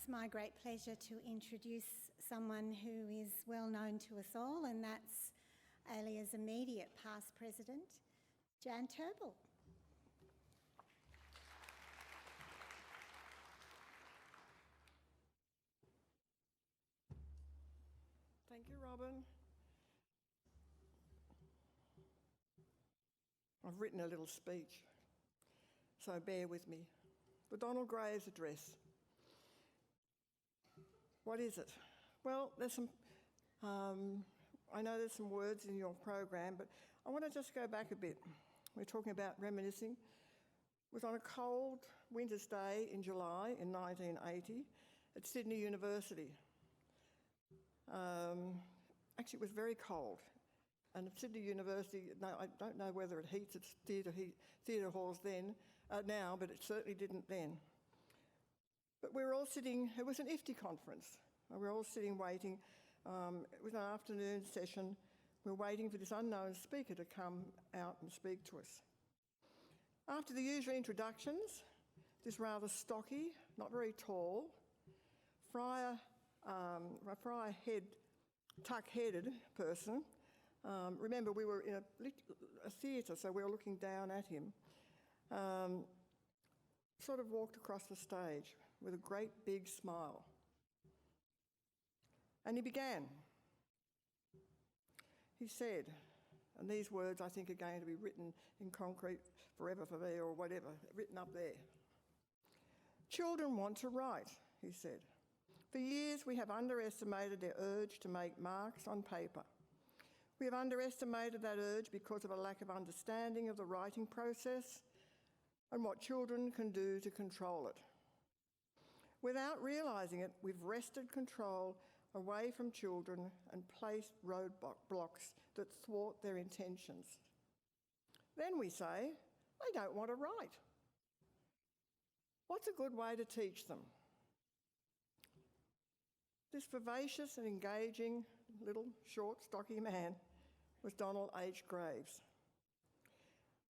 it's my great pleasure to introduce someone who is well known to us all, and that's ALEA's immediate past president, Jan Turnbull. Thank you, Robin. I've written a little speech, so bear with me. The Donald Graves Address. What is it? Well, there's some, I know there's some words in your program, but I want to just go back a bit. We're talking about reminiscing. It was on a cold winter's day in July in 1980 at Sydney University. Actually, it was very cold. And at Sydney University, no, I don't know whether it heats its theatre halls then, now, but it certainly didn't then. But we were all sitting, it was an IFTI conference. We were all sitting waiting. It was an afternoon session. We were waiting for this unknown speaker to come out and speak to us. After the usual introductions, this rather stocky, not very tall, tuck-headed person. Remember, we were in a theatre, so we were looking down at him. Sort of walked across the stage with a great big smile. And he began. He said, and these words I think are going to be written in concrete forever for me or whatever, written up there. "Children want to write," he said. "For years we have underestimated their urge to make marks on paper. We have underestimated that urge because of a lack of understanding of the writing process and what children can do to control it. Without realising it, we've wrested control away from children and placed roadblocks that thwart their intentions. Then we say, they don't want to write. What's a good way to teach them?" This vivacious and engaging little short, stocky man was Donald H. Graves.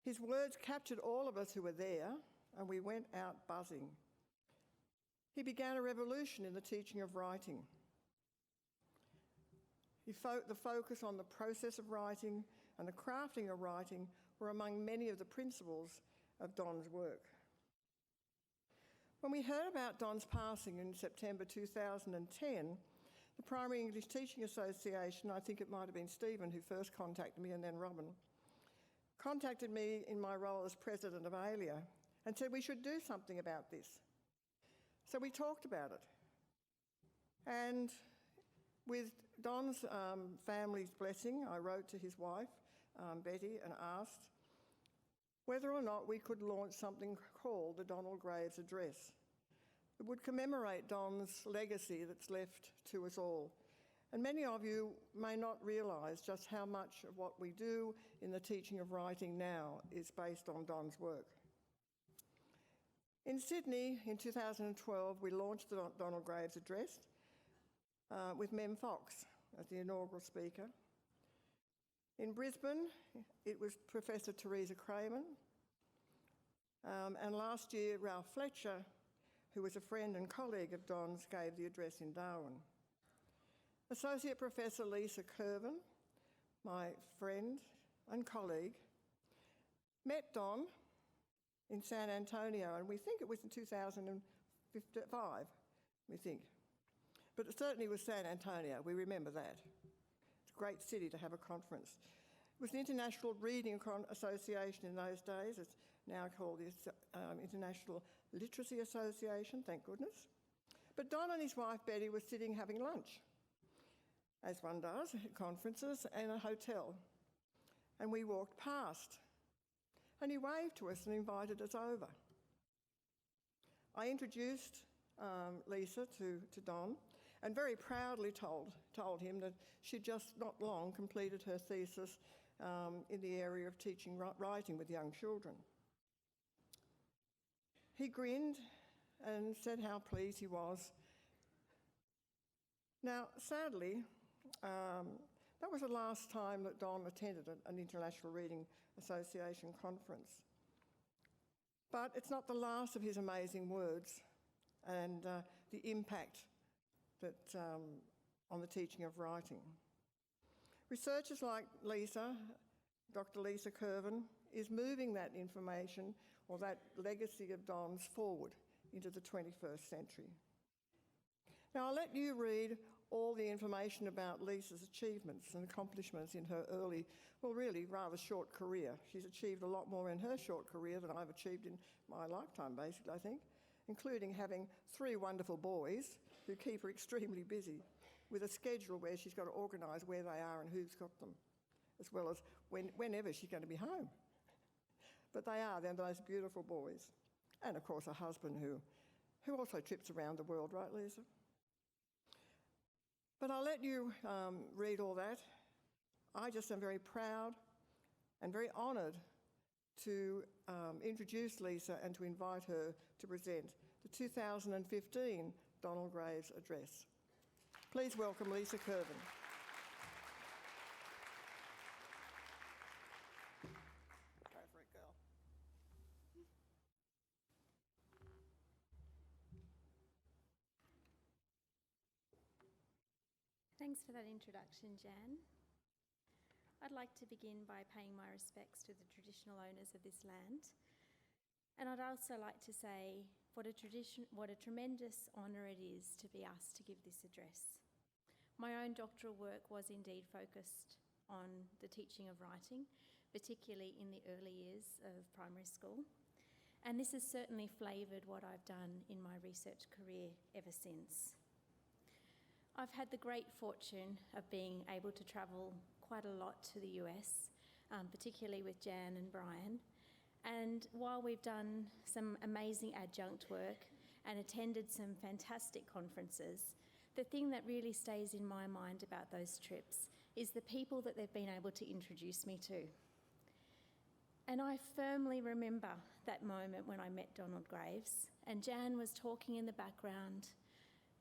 His words captured all of us who were there, and we went out buzzing. He began a revolution in the teaching of writing. The focus on the process of writing and the crafting of writing were among many of the principles of Don's work. When we heard about Don's passing in September 2010, the Primary English Teaching Association, I think it might have been Stephen who first contacted me and then Robin, contacted me in my role as president of ALEA and said we should do something about this. So we talked about it. And with Don's family's blessing, I wrote to his wife, Betty, and asked whether or not we could launch something called the Donald Graves Address. It would commemorate Don's legacy that's left to us all. And many of you may not realise just how much of what we do in the teaching of writing now is based on Don's work. In Sydney in 2012, we launched the Donald Graves Address with Mem Fox as the inaugural speaker. In Brisbane, it was Professor Teresa Craven. And last year, Ralph Fletcher, who was a friend and colleague of Don's, gave the address in Darwin. Associate Professor Lisa Curvin, my friend and colleague, met Don in San Antonio, and we think it was in 2005, we think. But it certainly was San Antonio, we remember that. It's a great city to have a conference. It was the International Reading Association in those days. It's now called the International Literacy Association, thank goodness. But Don and his wife Betty were sitting having lunch, as one does at conferences, in a hotel. And we walked past. And he waved to us and invited us over. I introduced Lisa to Don and very proudly told him that she'd just not long completed her thesis in the area of teaching writing with young children. He grinned and said how pleased he was. Now, sadly, that was the last time that Don attended an International Reading Association conference. But it's not the last of his amazing words. and the impact that on the teaching of writing. Researchers like Lisa, Dr. Lisa Curvin, is moving that information or that legacy of Don's forward into the 21st century. Now, I'll let you read all the information about Lisa's achievements and accomplishments in her early, well, really rather short career. She's achieved a lot more in her short career than I've achieved in my lifetime, basically, I think, including having 3 wonderful boys who keep her extremely busy with a schedule where she's got to organise where they are and who's got them, as well as whenever she's going to be home. But they're those beautiful boys. And, of course, a husband who also trips around the world, right, Lisa? But I'll let you read all that. I just am very proud and very honoured to introduce Lisa and to invite her to present the 2015 Donald Graves Address. Please welcome Lisa Curvin. Go for it, girl. Thanks for that introduction, Jan. I'd like to begin by paying my respects to the traditional owners of this land. And I'd also like to say what a tremendous honour it is to be asked to give this address. My own doctoral work was indeed focused on the teaching of writing, particularly in the early years of primary school. And this has certainly flavoured what I've done in my research career ever since. I've had the great fortune of being able to travel quite a lot to the US, particularly with Jan and Brian. And while we've done some amazing adjunct work and attended some fantastic conferences, the thing that really stays in my mind about those trips is the people that they've been able to introduce me to. And I firmly remember that moment when I met Donald Graves, and Jan was talking in the background,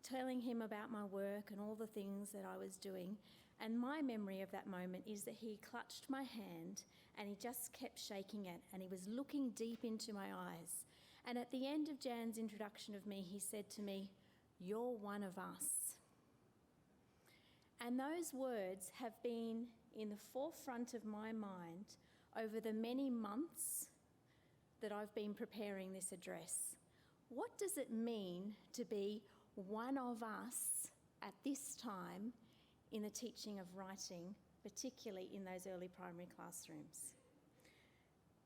telling him about my work and all the things that I was doing. And my memory of that moment is that he clutched my hand and he just kept shaking it, and he was looking deep into my eyes. And at the end of Jan's introduction of me, he said to me, "You're one of us." And those words have been in the forefront of my mind over the many months that I've been preparing this address. What does it mean to be one of us at this time in the teaching of writing, particularly in those early primary classrooms?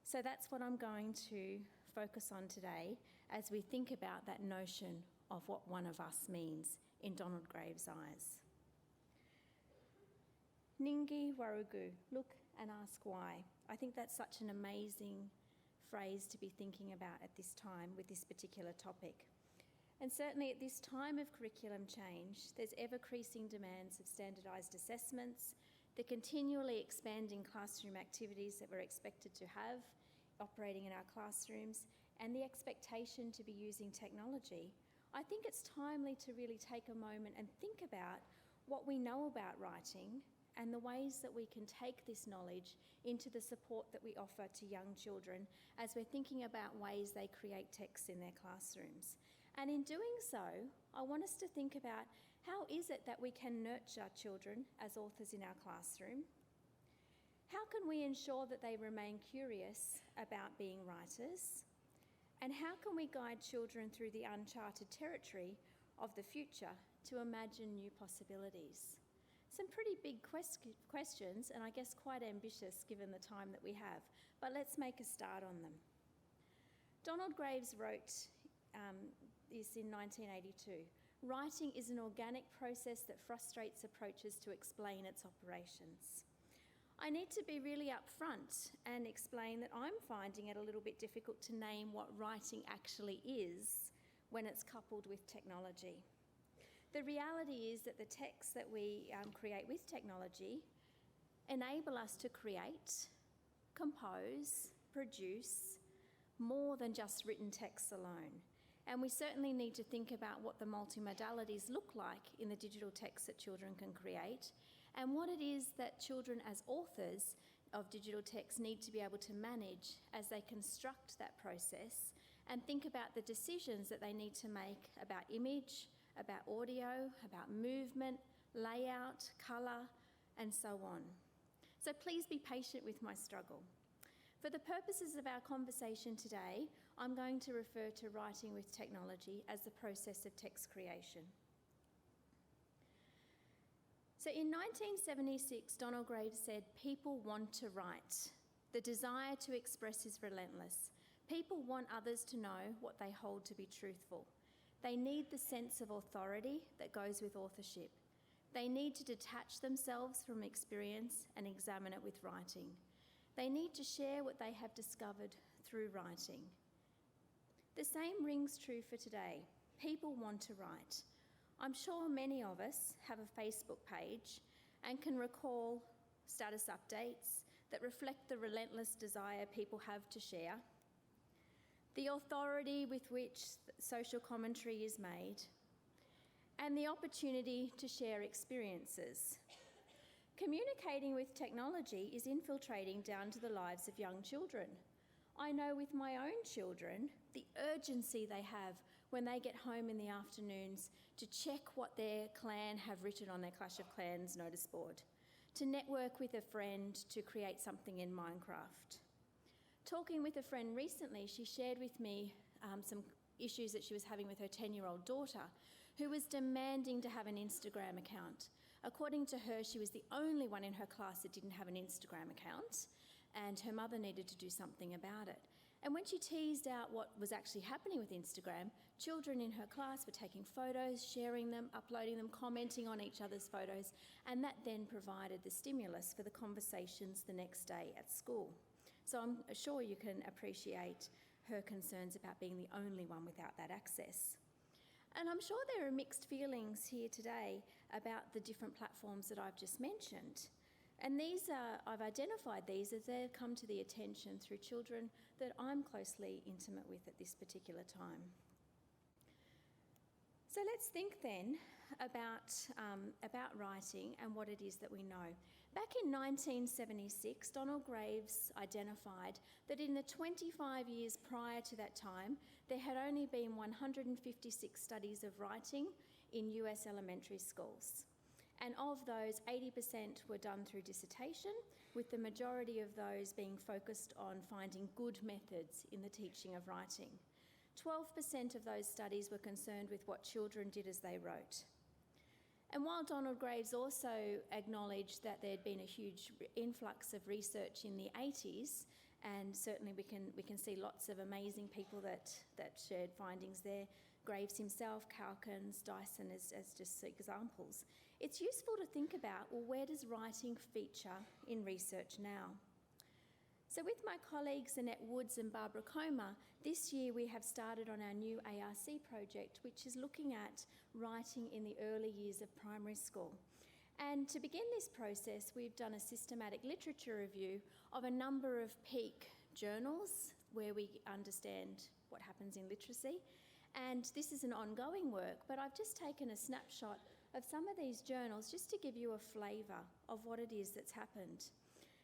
So that's what I'm going to focus on today as we think about that notion of what one of us means in Donald Graves' eyes. Ningi Warugu, look and ask why. I think that's such an amazing phrase to be thinking about at this time with this particular topic. And certainly at this time of curriculum change, there's ever-increasing demands of standardised assessments, the continually expanding classroom activities that we're expected to have operating in our classrooms, and the expectation to be using technology. I think it's timely to really take a moment and think about what we know about writing and the ways that we can take this knowledge into the support that we offer to young children as we're thinking about ways they create texts in their classrooms. And in doing so, I want us to think about how is it that we can nurture children as authors in our classroom? How can we ensure that they remain curious about being writers? And how can we guide children through the uncharted territory of the future to imagine new possibilities? Some pretty big questions, and I guess quite ambitious given the time that we have, but let's make a start on them. Donald Graves wrote this in 1982. Writing is an organic process that frustrates approaches to explain its operations. I need to be really upfront and explain that I'm finding it a little bit difficult to name what writing actually is when it's coupled with technology. The reality is that the texts that we create with technology enable us to create, compose, produce more than just written texts alone. And we certainly need to think about what the multimodalities look like in the digital texts that children can create, and what it is that children as authors of digital text need to be able to manage as they construct that process and think about the decisions that they need to make about image, about audio, about movement, layout, colour, and so on. So please be patient with my struggle. For the purposes of our conversation today, I'm going to refer to writing with technology as the process of text creation. So in 1976, Donald Graves said, "People want to write. The desire to express is relentless. People want others to know what they hold to be truthful. They need the sense of authority that goes with authorship. They need to detach themselves from experience and examine it with writing. They need to share what they have discovered through writing." The same rings true for today. People want to write. I'm sure many of us have a Facebook page and can recall status updates that reflect the relentless desire people have to share, the authority with which social commentary is made, and the opportunity to share experiences. Communicating with technology is infiltrating down to the lives of young children. I know with my own children the urgency they have when they get home in the afternoons to check what their clan have written on their Clash of Clans notice board, to network with a friend to create something in Minecraft. Talking with a friend recently, she shared with me some issues that she was having with her 10-year-old daughter, who was demanding to have an Instagram account. According to her, she was the only one in her class that didn't have an Instagram account, and her mother needed to do something about it. And when she teased out what was actually happening with Instagram, children in her class were taking photos, sharing them, uploading them, commenting on each other's photos, and that then provided the stimulus for the conversations the next day at school. So I'm sure you can appreciate her concerns about being the only one without that access. And I'm sure there are mixed feelings here today about the different platforms that I've just mentioned. And I've identified these as they've come to the attention through children that I'm closely intimate with at this particular time. So let's think then about writing and what it is that we know. Back in 1976, Donald Graves identified that in the 25 years prior to that time, there had only been 156 studies of writing in US elementary schools. And of those, 80% were done through dissertation, with the majority of those being focused on finding good methods in the teaching of writing. 12% of those studies were concerned with what children did as they wrote. And while Donald Graves also acknowledged that there had been a huge influx of research in the 80s, and certainly we can see lots of amazing people that shared findings there, Graves himself, Calkins, Dyson as just examples, it's useful to think about, well, where does writing feature in research now? So with my colleagues Annette Woods and Barbara Comer, this year we have started on our new ARC project, which is looking at writing in the early years of primary school. And to begin this process, we've done a systematic literature review of a number of peak journals where we understand what happens in literacy. And this is an ongoing work, but I've just taken a snapshot of some of these journals just to give you a flavour of what it is that's happened.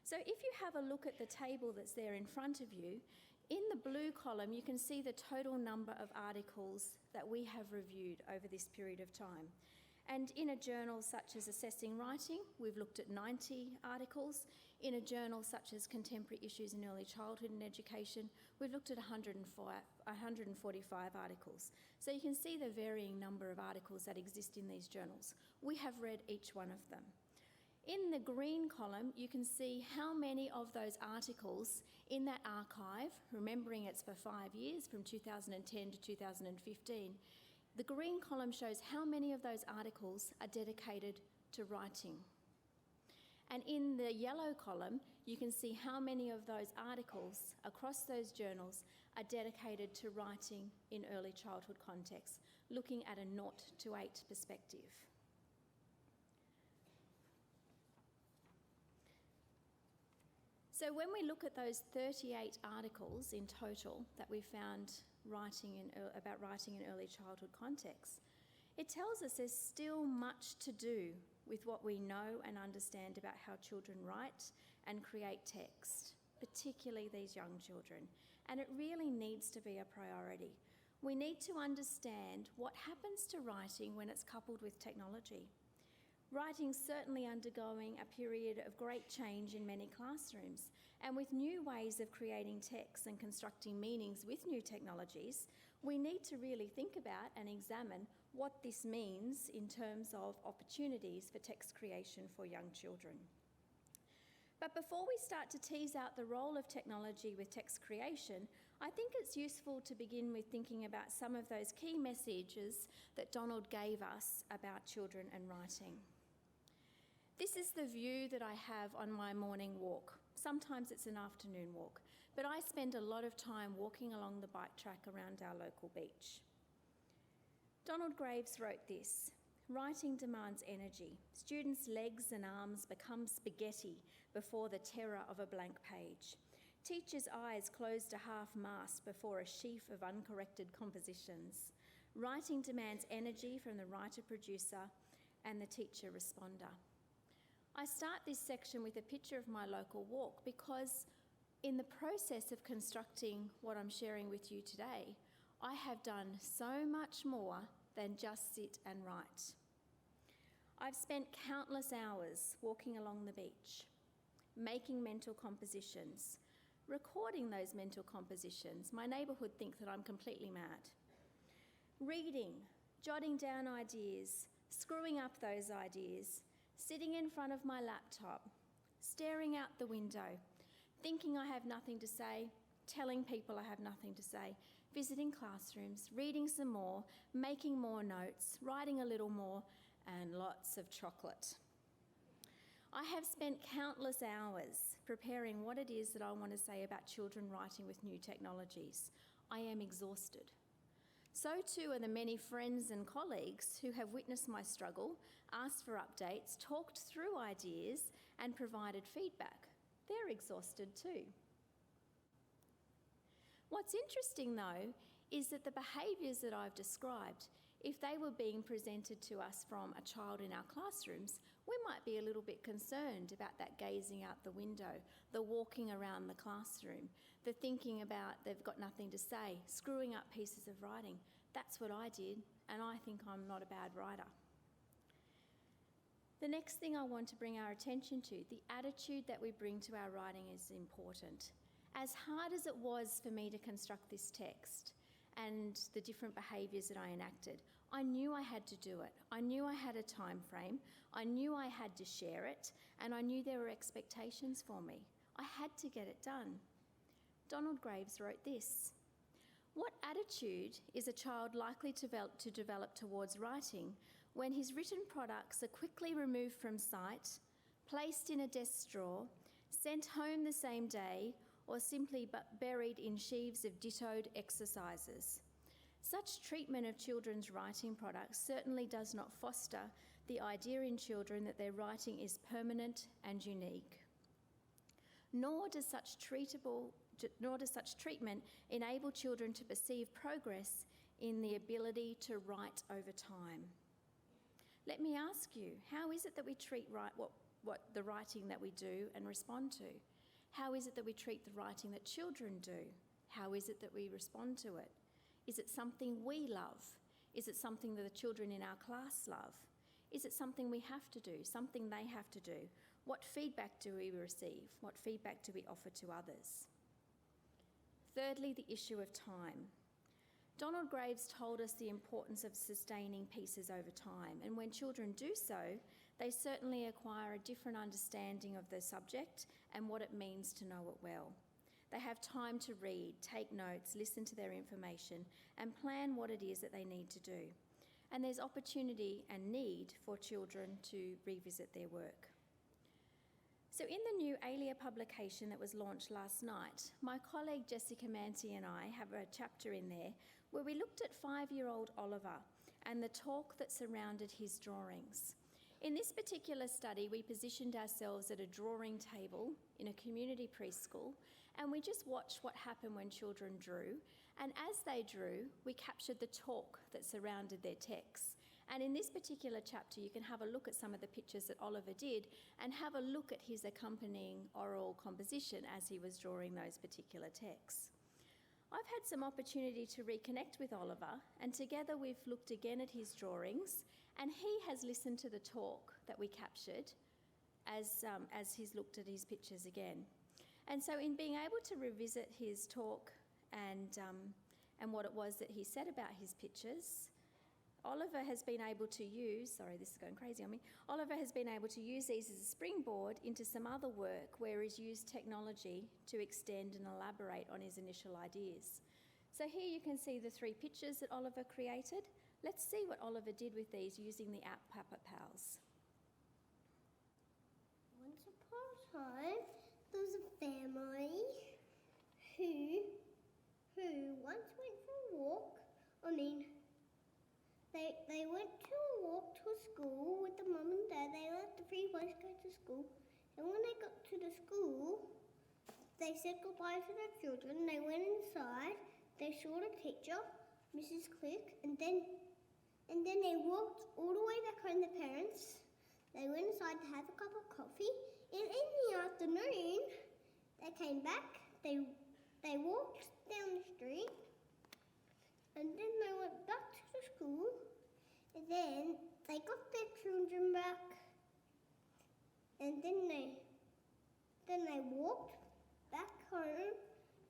So if you have a look at the table that's there in front of you, in the blue column you can see the total number of articles that we have reviewed over this period of time. And in a journal such as Assessing Writing, we've looked at 90 articles. In a journal such as Contemporary Issues in Early Childhood and Education, we've looked at 145 articles. So you can see the varying number of articles that exist in these journals. We have read each one of them. In the green column, you can see how many of those articles in that archive, remembering it's for 5 years, from 2010 to 2015, the green column shows how many of those articles are dedicated to writing. And in the yellow column, you can see how many of those articles across those journals are dedicated to writing in early childhood contexts, looking at a 0 to 8 perspective. So when we look at those 38 articles in total that we found about writing in early childhood contexts, it tells us there's still much to do with what we know and understand about how children write and create text, particularly these young children. and it really needs to be a priority. We need to understand what happens to writing when it's coupled with technology. Writing's certainly undergoing a period of great change in many classrooms, and with new ways of creating text and constructing meanings with new technologies, we need to really think about and examine what this means in terms of opportunities for text creation for young children. But before we start to tease out the role of technology with text creation, I think it's useful to begin with thinking about some of those key messages that Donald gave us about children and writing. This is the view that I have on my morning walk. Sometimes it's an afternoon walk, but I spend a lot of time walking along the bike track around our local beach. Donald Graves wrote this: "Writing demands energy. Students' legs and arms become spaghetti before the terror of a blank page. Teachers' eyes close to half-mast before a sheaf of uncorrected compositions. Writing demands energy from the writer-producer and the teacher-responder." I start this section with a picture of my local walk because in the process of constructing what I'm sharing with you today, I have done so much more than just sit and write. I've spent countless hours walking along the beach, making mental compositions, recording those mental compositions. My neighbourhood think that I'm completely mad. Reading, jotting down ideas, screwing up those ideas, sitting in front of my laptop, staring out the window, thinking I have nothing to say, telling people I have nothing to say, visiting classrooms, reading some more, making more notes, writing a little more, and lots of chocolate. I have spent countless hours preparing what it is that I want to say about children writing with new technologies. I am exhausted. So too are the many friends and colleagues who have witnessed my struggle, asked for updates, talked through ideas, and provided feedback. They're exhausted too. What's interesting though is that the behaviours that I've described, if they were being presented to us from a child in our classrooms, we might be a little bit concerned about that gazing out the window, the walking around the classroom, the thinking about they've got nothing to say, screwing up pieces of writing. That's what I did, and I think I'm not a bad writer. The next thing I want to bring our attention to, the attitude that we bring to our writing is important. As hard as it was for me to construct this text and the different behaviours that I enacted, I knew I had to do it. I knew I had a time frame. I knew I had to share it, and I knew there were expectations for me. I had to get it done. Donald Graves wrote this: "What attitude is a child likely to develop towards writing when his written products are quickly removed from sight, placed in a desk drawer, sent home the same day, or simply buried in sheaves of dittoed exercises? Such treatment of children's writing products certainly does not foster the idea in children that their writing is permanent and unique. Nor does such treatment enable children to perceive progress in the ability to write over time." Let me ask you, how is it that we treat what the writing that we do and respond to? How is it that we treat the writing that children do? How is it that we respond to it? Is it something we love? Is it something that the children in our class love? Is it something we have to do, something they have to do? What feedback do we receive? What feedback do we offer to others? Thirdly, the issue of time. Donald Graves told us the importance of sustaining pieces over time, and when children do so, they certainly acquire a different understanding of the subject and what it means to know it well. They have time to read, take notes, listen to their information, and plan what it is that they need to do. And there's opportunity and need for children to revisit their work. So in the new ALEA publication that was launched last night, my colleague Jessica Manty and I have a chapter in there where we looked at 5-year-old Oliver and the talk that surrounded his drawings. In this particular study, we positioned ourselves at a drawing table in a community preschool, and we just watched what happened when children drew. And as they drew, we captured the talk that surrounded their texts. And in this particular chapter, you can have a look at some of the pictures that Oliver did and have a look at his accompanying oral composition as he was drawing those particular texts. I've had some opportunity to reconnect with Oliver, and together we've looked again at his drawings, and he has listened to the talk that we captured as he's looked at his pictures again. And so in being able to revisit his talk and what it was that he said about his pictures, Oliver has been able to use, sorry, this is going crazy on me. Oliver has been able to use these as a springboard into some other work where he's used technology to extend and elaborate on his initial ideas. So here you can see the 3 pictures that Oliver created. Let's see what Oliver did with these using the app Puppet Pals. Once upon a time, there was a family who once went for a walk. They went to a walk to a school with the mum and dad. They let the 3 boys go to school. And when they got to the school, they said goodbye to their children. They went inside. They saw the teacher, Mrs. Click, and then they walked all the way back home to their parents. They went inside to have a cup of coffee. And in the afternoon, they came back. They walked down the street. And then they went back to the school. And then they got their children back. And then they walked back home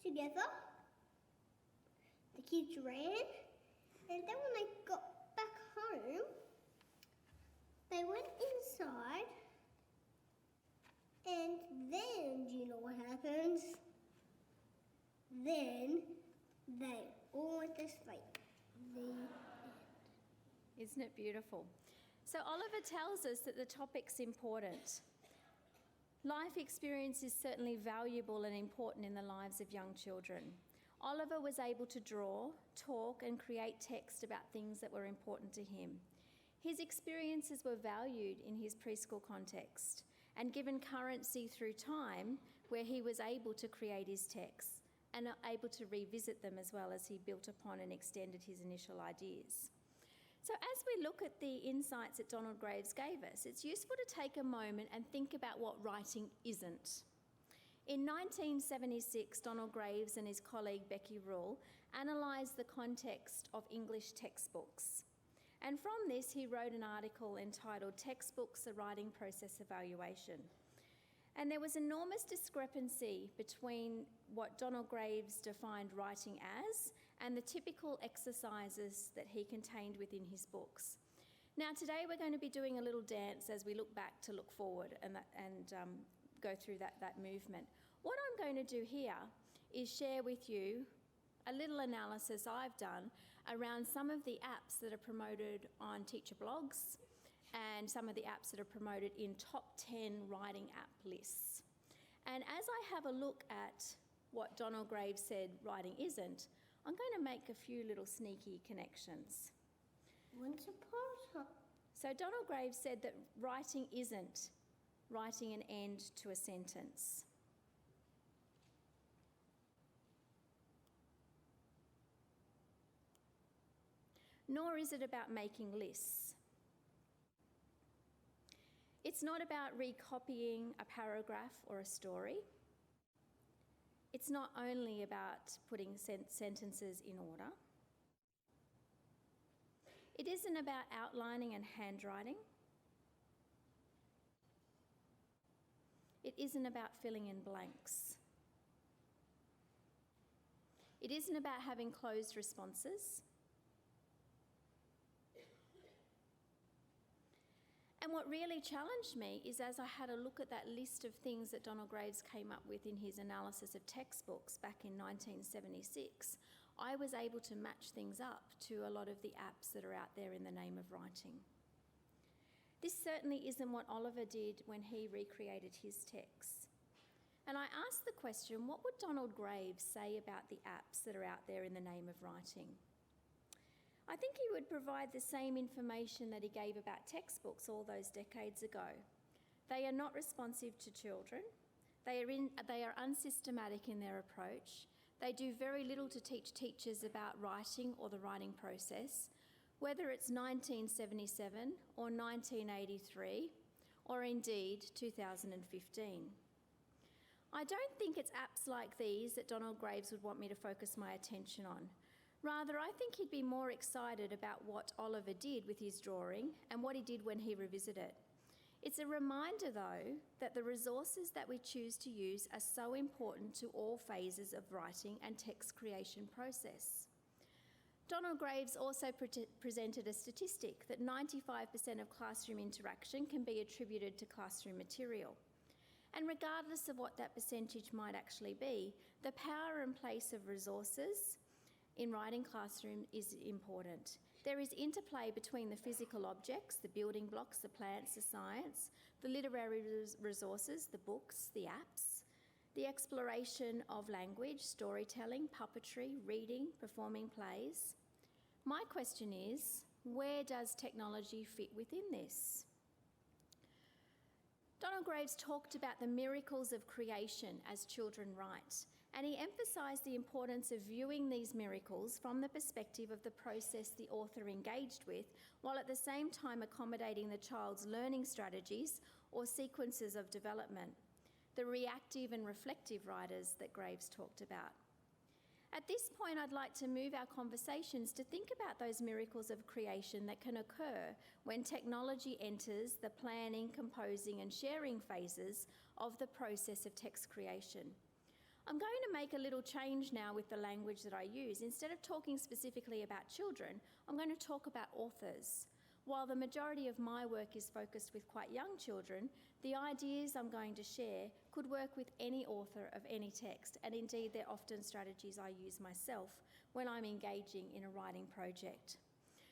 together. The kids ran. And then when they got back home, they went inside. And then, do you know what happens? Then they all went to sleep. Isn't it beautiful? So Oliver tells us that the topic's important. Life experience is certainly valuable and important in the lives of young children. Oliver was able to draw, talk, and create text about things that were important to him. His experiences were valued in his preschool context and given currency through time, where he was able to create his texts and able to revisit them as well as he built upon and extended his initial ideas. So as we look at the insights that Donald Graves gave us, it's useful to take a moment and think about what writing isn't. In 1976, Donald Graves and his colleague Becky Rule analysed the context of English textbooks. And from this, he wrote an article entitled Textbooks, a Writing Process Evaluation. And there was enormous discrepancy between what Donald Graves defined writing as and the typical exercises that he contained within his books. Now today we're going to be doing a little dance as we look back to look forward and go through that movement. What I'm going to do here is share with you a little analysis I've done around some of the apps that are promoted on teacher blogs and some of the apps that are promoted in top 10 writing app lists. And as I have a look at what Donald Graves said writing isn't, I'm going to make a few little sneaky connections. Once upon a time. So Donald Graves said that writing isn't writing an end to a sentence. Nor is it about making lists. It's not about recopying a paragraph or a story. It's not only about putting sentences in order. It isn't about outlining and handwriting. It isn't about filling in blanks. It isn't about having closed responses. And what really challenged me is as I had a look at that list of things that Donald Graves came up with in his analysis of textbooks back in 1976, I was able to match things up to a lot of the apps that are out there in the name of writing. This certainly isn't what Oliver did when he recreated his texts. And I asked the question, what would Donald Graves say about the apps that are out there in the name of writing? I think he would provide the same information that he gave about textbooks all those decades ago. They are not responsive to children. They are unsystematic in their approach. They do very little to teach teachers about writing or the writing process, whether it's 1977 or 1983 or indeed 2015. I don't think it's apps like these that Donald Graves would want me to focus my attention on. Rather, I think he'd be more excited about what Oliver did with his drawing and what he did when he revisited it. It's a reminder, though, that the resources that we choose to use are so important to all phases of writing and text creation process. Donald Graves also presented a statistic that 95% of classroom interaction can be attributed to classroom material. And regardless of what that percentage might actually be, the power and place of resources in writing classroom is important. There is interplay between the physical objects, the building blocks, the plants, the science, the literary resources, the books, the apps, the exploration of language, storytelling, puppetry, reading, performing plays. My question is, where does technology fit within this? Donald Graves talked about the miracles of creation as children write, and he emphasised the importance of viewing these miracles from the perspective of the process the author engaged with, while at the same time accommodating the child's learning strategies or sequences of development, the reactive and reflective writers that Graves talked about. At this point, I'd like to move our conversations to think about those miracles of creation that can occur when technology enters the planning, composing and sharing phases of the process of text creation. I'm going to make a little change now with the language that I use. Instead of talking specifically about children, I'm going to talk about authors. While the majority of my work is focused with quite young children, the ideas I'm going to share could work with any author of any text, and indeed they're often strategies I use myself when I'm engaging in a writing project.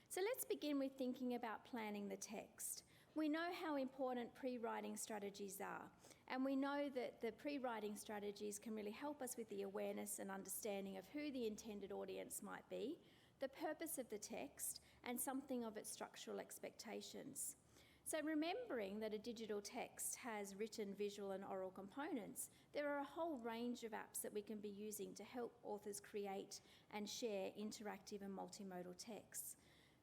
So let's begin with thinking about planning the text. We know how important pre-writing strategies are, and we know that the pre-writing strategies can really help us with the awareness and understanding of who the intended audience might be, the purpose of the text, and something of its structural expectations. So remembering that a digital text has written, visual and oral components, there are a whole range of apps that we can be using to help authors create and share interactive and multimodal texts.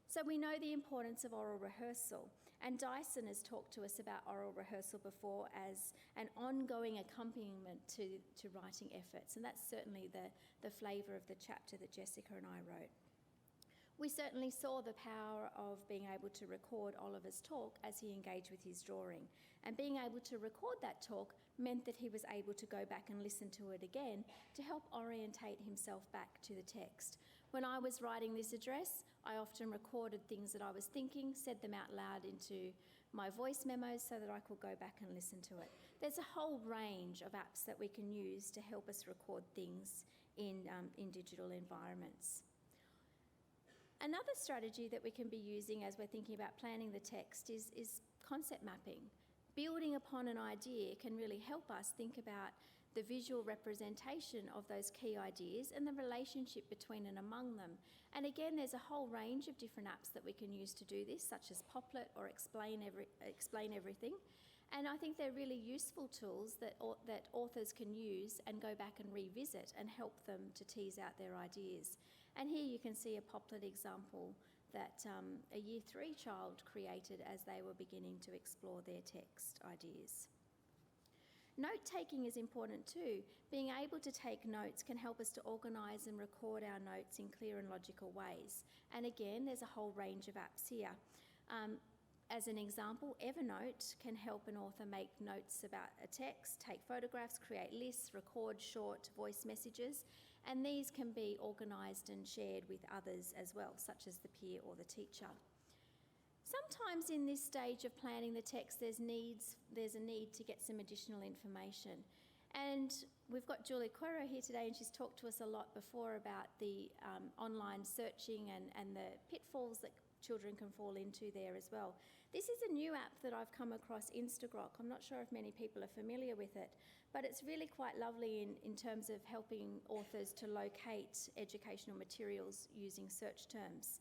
So we know the importance of oral rehearsal, and Dyson has talked to us about oral rehearsal before as an ongoing accompaniment to writing efforts, and that's certainly the flavour of the chapter that Jessica and I wrote. We certainly saw the power of being able to record Oliver's talk as he engaged with his drawing. And being able to record that talk meant that he was able to go back and listen to it again to help orientate himself back to the text. When I was writing this address, I often recorded things that I was thinking, said them out loud into my voice memos so that I could go back and listen to it. There's a whole range of apps that we can use to help us record things in digital environments. Another strategy that we can be using as we're thinking about planning the text is concept mapping. Building upon an idea can really help us think about the visual representation of those key ideas and the relationship between and among them. And again, there's a whole range of different apps that we can use to do this, such as Poplet or Explain Everything. And I think they're really useful tools that authors can use and go back and revisit and help them to tease out their ideas. And here you can see a Poplet example that a Year 3 child created as they were beginning to explore their text ideas. Note-taking is important too. Being able to take notes can help us to organise and record our notes in clear and logical ways. And again, there's a whole range of apps here. As an example, Evernote can help an author make notes about a text, take photographs, create lists, record short voice messages, and these can be organised and shared with others as well, such as the peer or the teacher. Sometimes in this stage of planning the text, there's a need to get some additional information. And we've got Julie Quero here today, and she's talked to us a lot before about the online searching and the pitfalls that children can fall into there as well. This is a new app that I've come across, Instagrok. I'm not sure if many people are familiar with it, but it's really quite lovely in terms of helping authors to locate educational materials using search terms.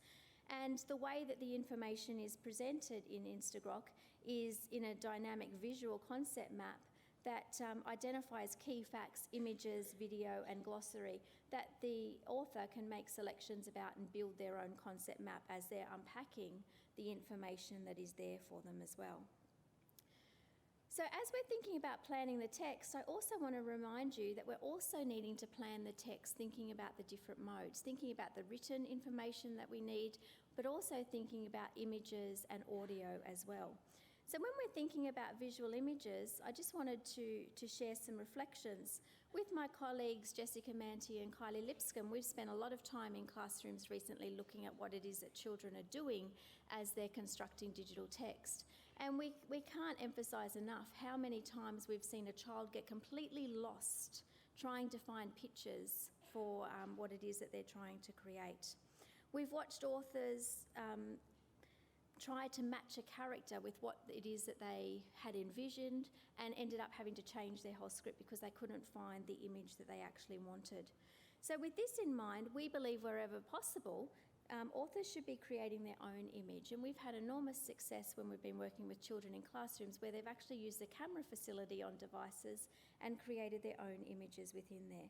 And the way that the information is presented in Instagrok is in a dynamic visual concept map that identifies key facts, images, video and glossary that the author can make selections about and build their own concept map as they're unpacking the information that is there for them as well. So as we're thinking about planning the text, I also want to remind you that we're also needing to plan the text thinking about the different modes, thinking about the written information that we need, but also thinking about images and audio as well. So when we're thinking about visual images, I just wanted to share some reflections. With my colleagues Jessica Manty and Kylie Lipscomb, we've spent a lot of time in classrooms recently looking at what it is that children are doing as they're constructing digital text. And we can't emphasise enough how many times we've seen a child get completely lost trying to find pictures for what it is that they're trying to create. We've watched authors try to match a character with what it is that they had envisioned and ended up having to change their whole script because they couldn't find the image that they actually wanted. So with this in mind, we believe wherever possible, authors should be creating their own image, and we've had enormous success when we've been working with children in classrooms where they've actually used the camera facility on devices and created their own images within there.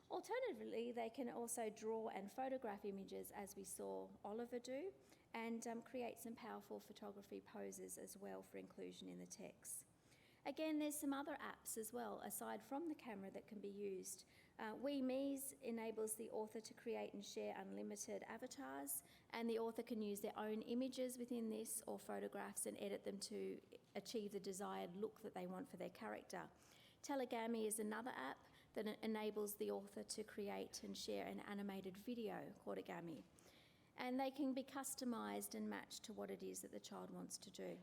Alternatively, they can also draw and photograph images, as we saw Oliver do, and create some powerful photography poses as well for inclusion in the text. Again, there's some other apps as well, aside from the camera, that can be used. WeMe's enables the author to create and share unlimited avatars, and the author can use their own images within this or photographs and edit them to achieve the desired look that they want for their character. Telegami is another app that enables the author to create and share an animated video called Agami, and they can be customised and matched to what it is that the child wants to do.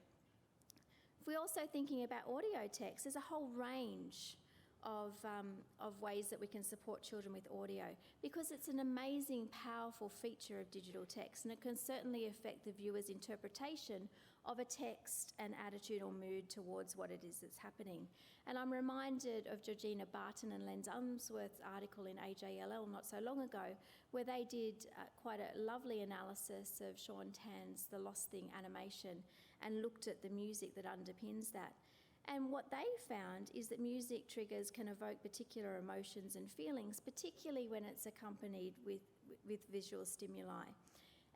If we're also thinking about audio text, there's a whole range of ways that we can support children with audio, because it's an amazing, powerful feature of digital text, and it can certainly affect the viewer's interpretation of a text and attitude or mood towards what it is that's happening. And I'm reminded of Georgina Barton and Len Unsworth's article in AATE not so long ago, where they did quite a lovely analysis of Sean Tan's The Lost Thing animation and looked at the music that underpins that. And what they found is that music triggers can evoke particular emotions and feelings, particularly when it's accompanied with visual stimuli.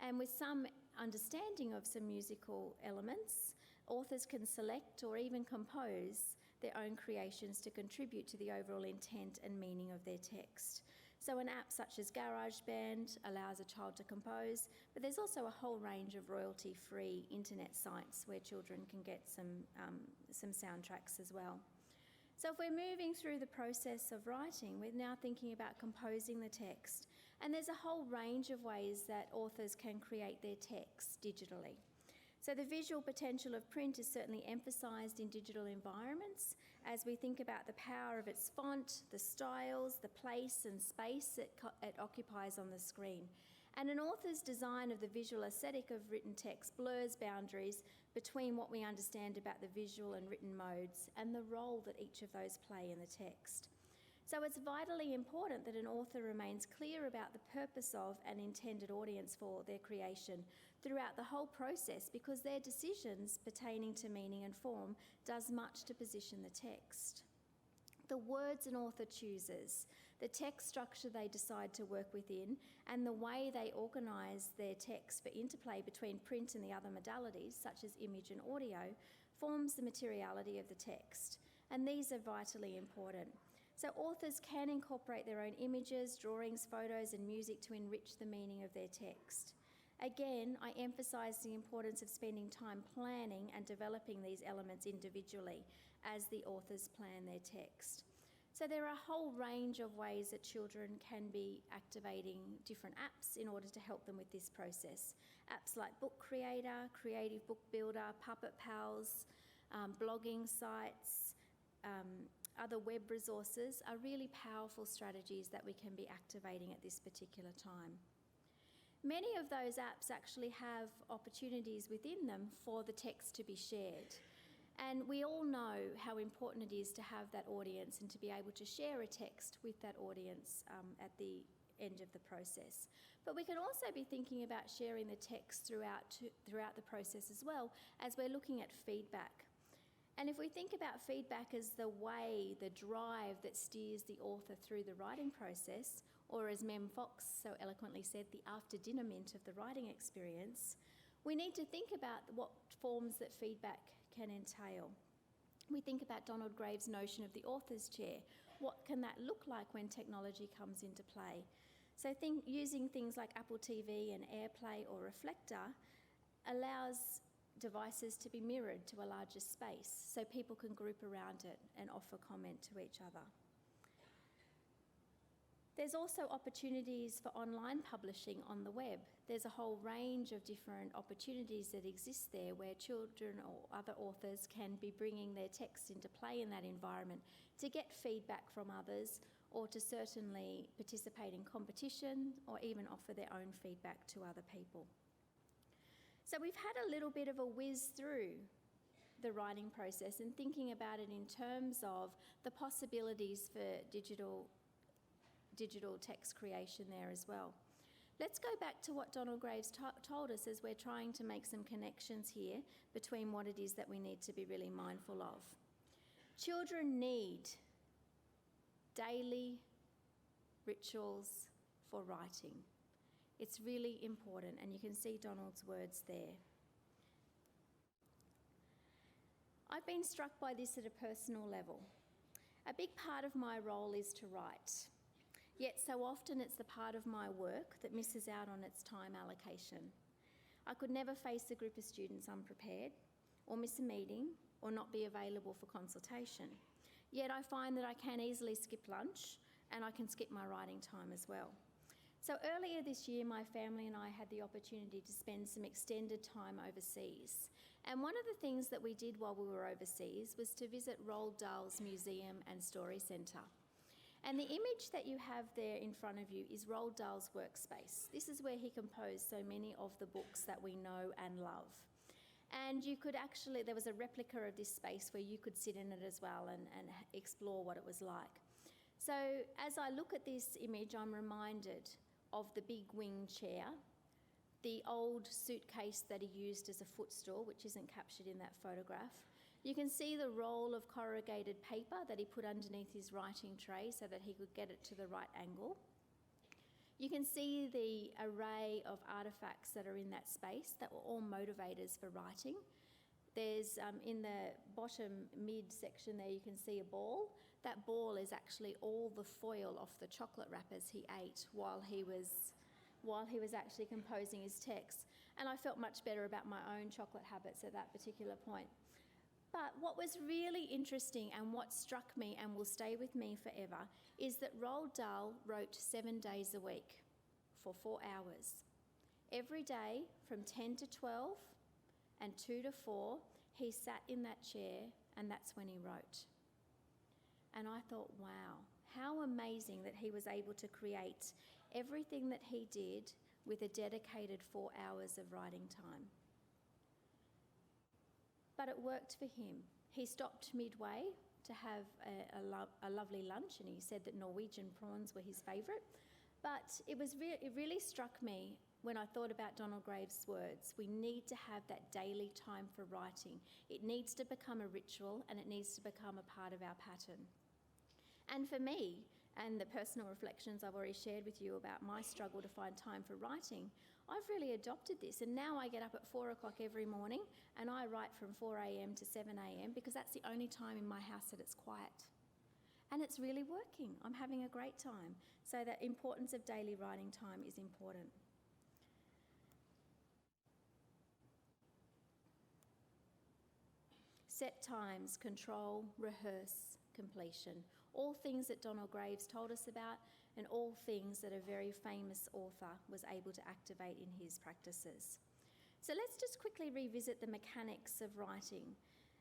And with some understanding of some musical elements, authors can select or even compose their own creations to contribute to the overall intent and meaning of their text. So an app such as GarageBand allows a child to compose, but there's also a whole range of royalty-free internet sites where children can get some soundtracks as well. So if we're moving through the process of writing, we're now thinking about composing the text, and there's a whole range of ways that authors can create their text digitally. So the visual potential of print is certainly emphasised in digital environments as we think about the power of its font, the styles, the place and space it occupies on the screen. And an author's design of the visual aesthetic of written text blurs boundaries between what we understand about the visual and written modes and the role that each of those play in the text. So it's vitally important that an author remains clear about the purpose of and intended audience for their creation throughout the whole process, because their decisions pertaining to meaning and form does much to position the text. The words an author chooses, the text structure they decide to work within, and the way they organise their text for interplay between print and the other modalities, such as image and audio, forms the materiality of the text. And these are vitally important. So authors can incorporate their own images, drawings, photos, and music to enrich the meaning of their text. Again, I emphasise the importance of spending time planning and developing these elements individually as the authors plan their text. So there are a whole range of ways that children can be activating different apps in order to help them with this process. Apps like Book Creator, Creative Book Builder, Puppet Pals, blogging sites, other web resources are really powerful strategies that we can be activating at this particular time. Many of those apps actually have opportunities within them for the text to be shared. And we all know how important it is to have that audience and to be able to share a text with that audience at the end of the process. But we can also be thinking about sharing the text throughout the process as well, as we're looking at feedback. And if we think about feedback as the way, the drive that steers the author through the writing process, or as Mem Fox so eloquently said, the after-dinner mint of the writing experience, we need to think about what forms that feedback can entail. We think about Donald Graves' notion of the author's chair. What can that look like when technology comes into play? So using things like Apple TV and AirPlay or Reflector allows devices to be mirrored to a larger space so people can group around it and offer comment to each other. There's also opportunities for online publishing on the web. There's a whole range of different opportunities that exist there where children or other authors can be bringing their text into play in that environment to get feedback from others, or to certainly participate in competition or even offer their own feedback to other people. So we've had a little bit of a whiz through the writing process and thinking about it in terms of the possibilities for digital text creation there as well. Let's go back to what Donald Graves told us as we're trying to make some connections here between what it is that we need to be really mindful of. Children need daily rituals for writing. It's really important, and you can see Donald's words there. I've been struck by this at a personal level. A big part of my role is to write. Yet so often it's the part of my work that misses out on its time allocation. I could never face a group of students unprepared, or miss a meeting, or not be available for consultation. Yet I find that I can easily skip lunch, and I can skip my writing time as well. So earlier this year, my family and I had the opportunity to spend some extended time overseas. And one of the things that we did while we were overseas was to visit Roald Dahl's Museum and Story Centre. And the image that you have there in front of you is Roald Dahl's workspace. This is where he composed so many of the books that we know and love. And you could actually, there was a replica of this space where you could sit in it as well and explore what it was like. So as I look at this image, I'm reminded of the big wing chair, the old suitcase that he used as a footstool, which isn't captured in that photograph. You can see the roll of corrugated paper that he put underneath his writing tray so that he could get it to the right angle. You can see the array of artefacts that are in that space that were all motivators for writing. There's, in the bottom mid-section there, you can see a ball. That ball is actually all the foil off the chocolate wrappers he ate while he was actually composing his text. And I felt much better about my own chocolate habits at that particular point. But what was really interesting and what struck me and will stay with me forever is that Roald Dahl wrote 7 days a week for 4 hours. Every day from 10 to 12 and 2 to 4, he sat in that chair and that's when he wrote. And I thought, wow, how amazing that he was able to create everything that he did with a dedicated 4 hours of writing time. But it worked for him. He stopped midway to have a lovely lunch, and he said that Norwegian prawns were his favourite. But it really struck me when I thought about Donald Graves' words. We need to have that daily time for writing. It needs to become a ritual, and it needs to become a part of our pattern. And for me, and the personal reflections I've already shared with you about my struggle to find time for writing, I've really adopted this, and now I get up at 4 o'clock every morning and I write from 4 a.m. to 7 a.m. because that's the only time in my house that it's quiet. And it's really working. I'm having a great time. So the importance of daily writing time is important. Set times, control, rehearse, completion. All things that Donald Graves told us about, and all things that a very famous author was able to activate in his practices. So let's just quickly revisit the mechanics of writing.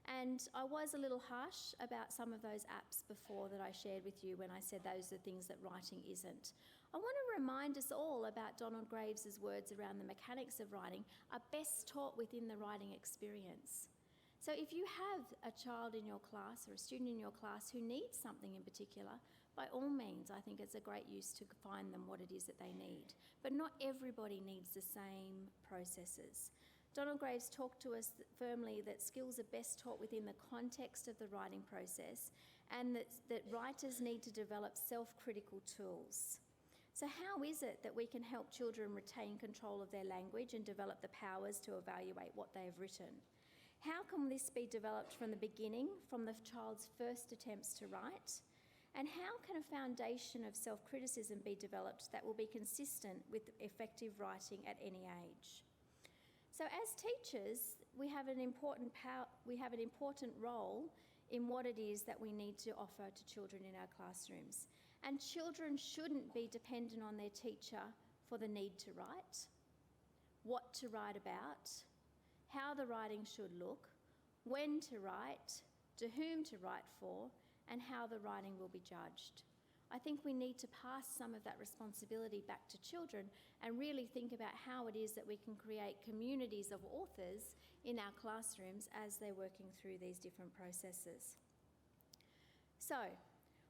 And I was a little harsh about some of those apps before that I shared with you when I said those are things that writing isn't. I want to remind us all about Donald Graves' words around the mechanics of writing are best taught within the writing experience. So if you have a child in your class or a student in your class who needs something in particular, by all means, I think it's a great use to find them what it is that they need. But not everybody needs the same processes. Donald Graves talked to us firmly that skills are best taught within the context of the writing process, and that writers need to develop self-critical tools. So how is it that we can help children retain control of their language and develop the powers to evaluate what they have written? How can this be developed from the beginning, from the child's first attempts to write? And how can a foundation of self-criticism be developed that will be consistent with effective writing at any age? So as teachers, we have an important role in what it is that we need to offer to children in our classrooms. And children shouldn't be dependent on their teacher for the need to write, what to write about, how the writing should look, when to write, to whom to write for, and how the writing will be judged. I think we need to pass some of that responsibility back to children and really think about how it is that we can create communities of authors in our classrooms as they're working through these different processes. So,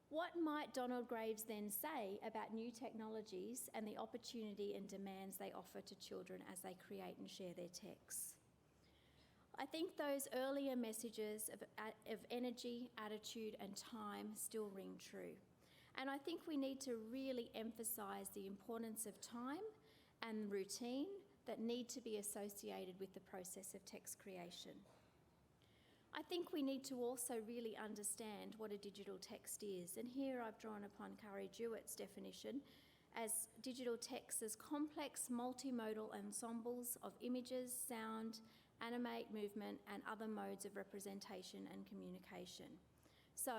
what might Donald Graves then say about new technologies and the opportunity and demands they offer to children as they create and share their texts? I think those earlier messages of energy, attitude and time still ring true. And I think we need to really emphasise the importance of time and routine that need to be associated with the process of text creation. I think we need to also really understand what a digital text is. And here I've drawn upon Kari Jewett's definition as digital text as complex multimodal ensembles of images, sound, animate, movement and other modes of representation and communication. So,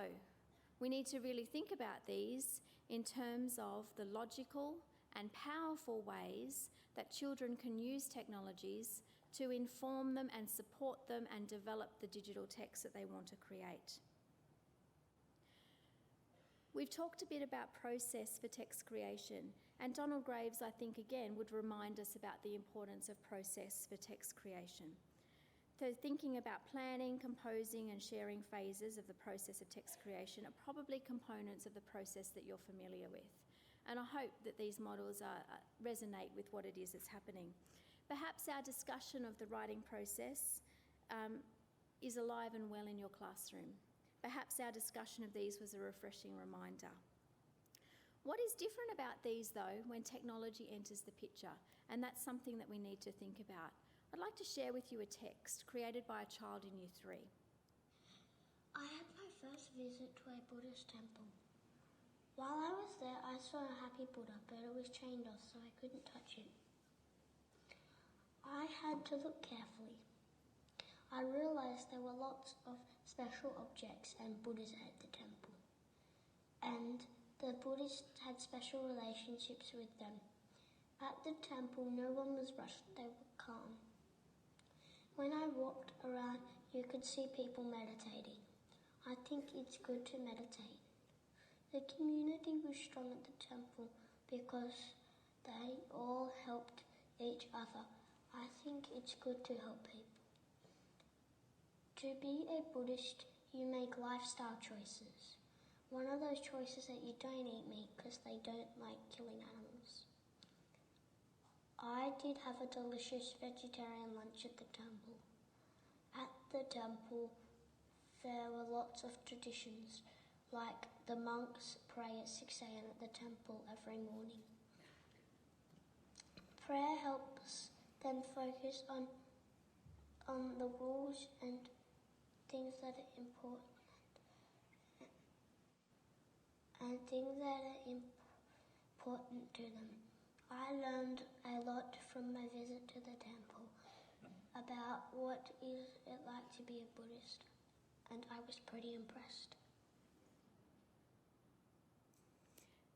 we need to really think about these in terms of the logical and powerful ways that children can use technologies to inform them and support them and develop the digital text that they want to create. We've talked a bit about process for text creation, and Donald Graves, I think, again, would remind us about the importance of process for text creation. So thinking about planning, composing and sharing phases of the process of text creation are probably components of the process that you're familiar with. And I hope that these models resonate with what it is that's happening. Perhaps our discussion of the writing process is alive and well in your classroom. Perhaps our discussion of these was a refreshing reminder. What is different about these, though, when technology enters the picture? And that's something that we need to think about. I'd like to share with you a text created by a child in Year 3. I had my first visit to a Buddhist temple. While I was there, I saw a happy Buddha, but it was chained off, so I couldn't touch it. I had to look carefully. I realised there were lots of special objects and Buddhas at the temple, and the Buddhists had special relationships with them. At the temple, no one was rushed, they were calm. When I walked around, you could see people meditating. I think it's good to meditate. The community was strong at the temple because they all helped each other. I think it's good to help people. To be a Buddhist, you make lifestyle choices. One of those choices that you don't eat meat because they don't like killing animals. I did have a delicious vegetarian lunch at the temple. At the temple, there were lots of traditions, like the monks pray at 6 a.m. at the temple every morning. Prayer helps them focus on the rules and things that are important to them. I learned a lot from my visit to the temple about what is it like to be a Buddhist, and I was pretty impressed.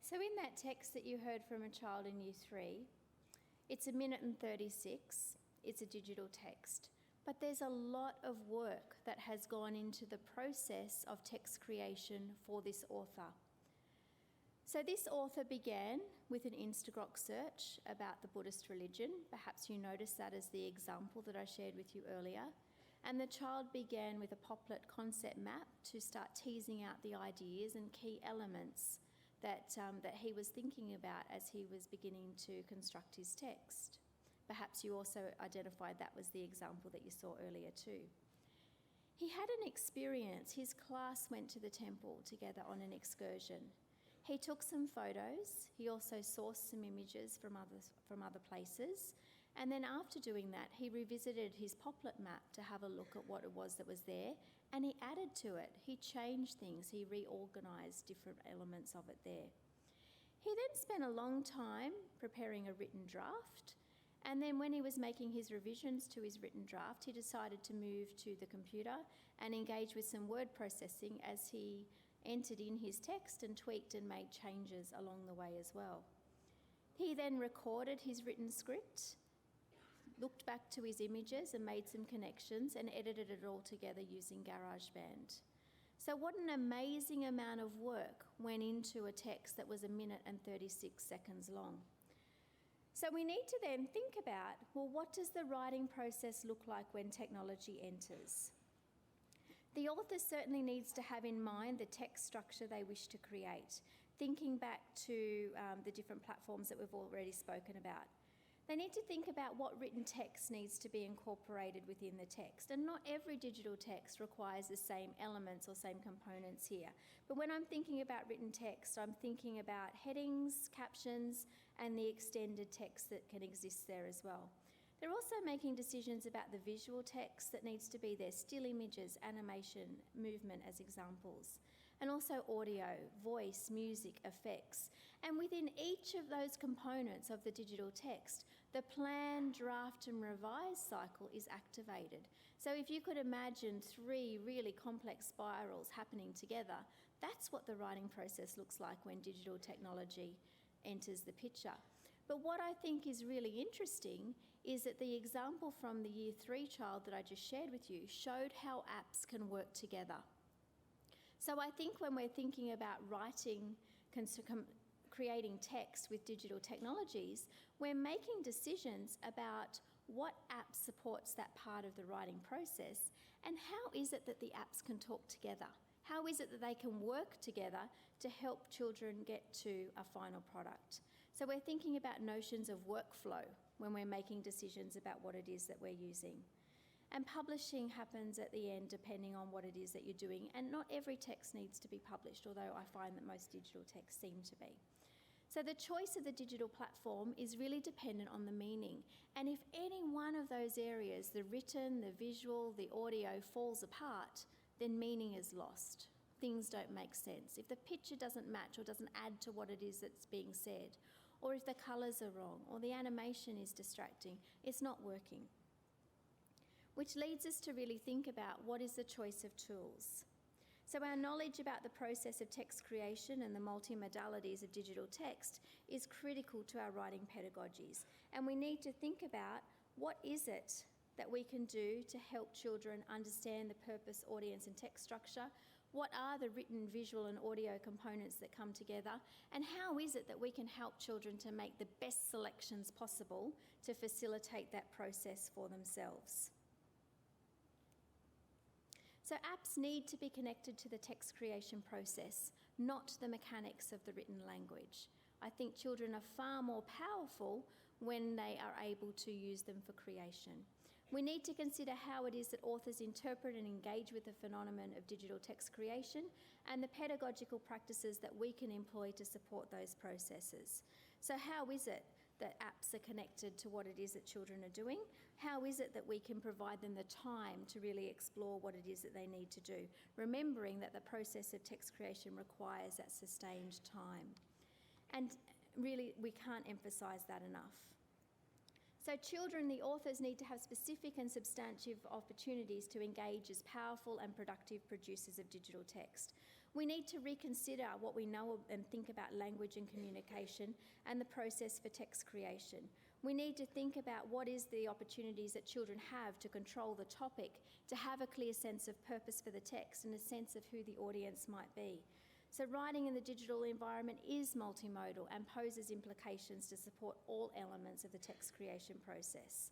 So in that text that you heard from a child in Year 3, it's 1 minute and 36, it's a digital text, but there's a lot of work that has gone into the process of text creation for this author. So this author began with an Instagram search about the Buddhist religion. Perhaps you noticed that as the example that I shared with you earlier. And the child began with a Poplet concept map to start teasing out the ideas and key elements that he was thinking about as he was beginning to construct his text. Perhaps you also identified that was the example that you saw earlier too. He had an experience. His class went to the temple together on an excursion. He took some photos. He also sourced some images from other places, And then after doing that, he revisited his Poplet map to have a look at what it was that was there, and he added to it. He changed things. He reorganised different elements of it there. He then spent a long time preparing a written draft, and then when he was making his revisions to his written draft, he decided to move to the computer and engage with some word processing as he entered in his text and tweaked and made changes along the way as well. He then recorded his written script, looked back to his images and made some connections and edited it all together using GarageBand. So what an amazing amount of work went into a text that was 1 minute and 36 seconds long. So we need to then think about, well, what does the writing process look like when technology enters? The author certainly needs to have in mind the text structure they wish to create, thinking back to the different platforms that we've already spoken about. They need to think about what written text needs to be incorporated within the text. And not every digital text requires the same elements or same components here. But when I'm thinking about written text, I'm thinking about headings, captions, and the extended text that can exist there as well. They're also making decisions about the visual text that needs to be there, still images, animation, movement as examples. And also audio, voice, music, effects. And within each of those components of the digital text, the plan, draft and revise cycle is activated. So if you could imagine 3 really complex spirals happening together, that's what the writing process looks like when digital technology enters the picture. But what I think is really interesting is that the example from the Year 3 child that I just shared with you showed how apps can work together. So I think when we're thinking about writing, creating text with digital technologies, we're making decisions about what app supports that part of the writing process and how is it that the apps can talk together? How is it that they can work together to help children get to a final product? So we're thinking about notions of workflow when we're making decisions about what it is that we're using. And publishing happens at the end depending on what it is that you're doing, and not every text needs to be published, although I find that most digital texts seem to be. So the choice of the digital platform is really dependent on the meaning, and if any one of those areas, the written, the visual, the audio, falls apart, then meaning is lost. Things don't make sense. If the picture doesn't match or doesn't add to what it is that's being said, or if the colours are wrong, or the animation is distracting, it's not working. Which leads us to really think about what is the choice of tools. So our knowledge about the process of text creation and the multimodalities of digital text is critical to our writing pedagogies. And we need to think about what is it that we can do to help children understand the purpose, audience and text structure. What are the written, visual and audio components that come together? And how is it that we can help children to make the best selections possible to facilitate that process for themselves? So apps need to be connected to the text creation process, not the mechanics of the written language. I think children are far more powerful when they are able to use them for creation. We need to consider how it is that authors interpret and engage with the phenomenon of digital text creation and the pedagogical practices that we can employ to support those processes. So how is it that apps are connected to what it is that children are doing? How is it that we can provide them the time to really explore what it is that they need to do, remembering that the process of text creation requires that sustained time? And really, we can't emphasise that enough. So children, the authors, need to have specific and substantive opportunities to engage as powerful and productive producers of digital text. We need to reconsider what we know and think about language and communication and the process for text creation. We need to think about what is the opportunities that children have to control the topic, to have a clear sense of purpose for the text and a sense of who the audience might be. So writing in the digital environment is multimodal and poses implications to support all elements of the text creation process.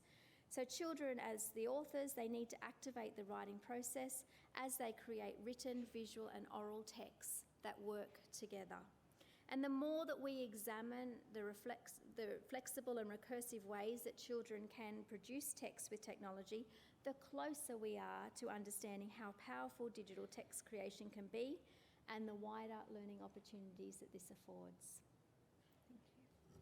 So children, as the authors, they need to activate the writing process as they create written, visual and oral texts that work together. And the more that we examine the flexible and recursive ways that children can produce text with technology, the closer we are to understanding how powerful digital text creation can be and the wider learning opportunities that this affords. Thank you.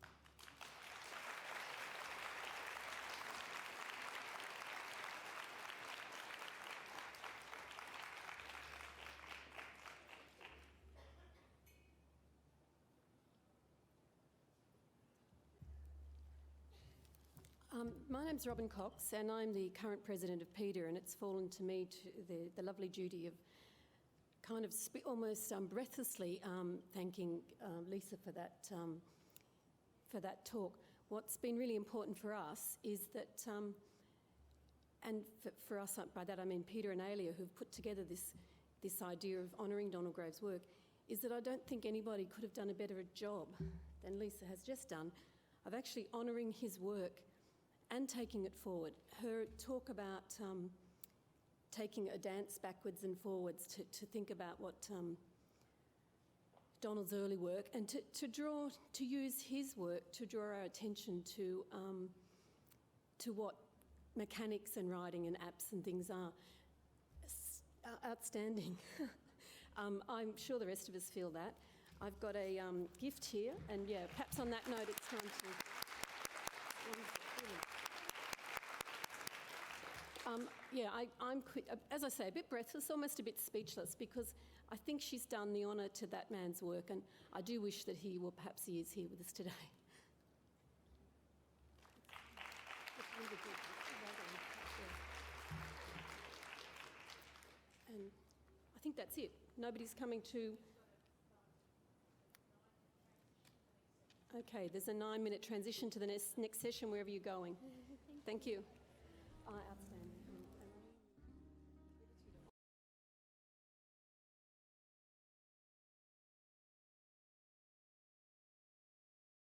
My name's Robin Cox, and I'm the current president of PETA, and it's fallen to me the lovely duty of kind of almost breathlessly thanking Lisa for that talk. What's been really important for us is that, and for us, by that I mean PETA and ALEA, who've put together this idea of honouring Donald Graves' work, is that I don't think anybody could have done a better job than Lisa has just done of actually honouring his work and taking it forward. Her talk about taking a dance backwards and forwards to think about what Donald's early work, and to use his work to draw our attention to what mechanics and writing and apps and things are. Outstanding. I'm sure the rest of us feel that. I've got a gift here, and yeah, perhaps on that note, it's time to. I'm, as I say, a bit breathless, almost a bit speechless, because I think she's done the honour to that man's work, and I do wish that he is here with us today. And I think that's it. Nobody's coming to... Okay, there's a 9-minute transition to the next session, wherever you're going. Thank you.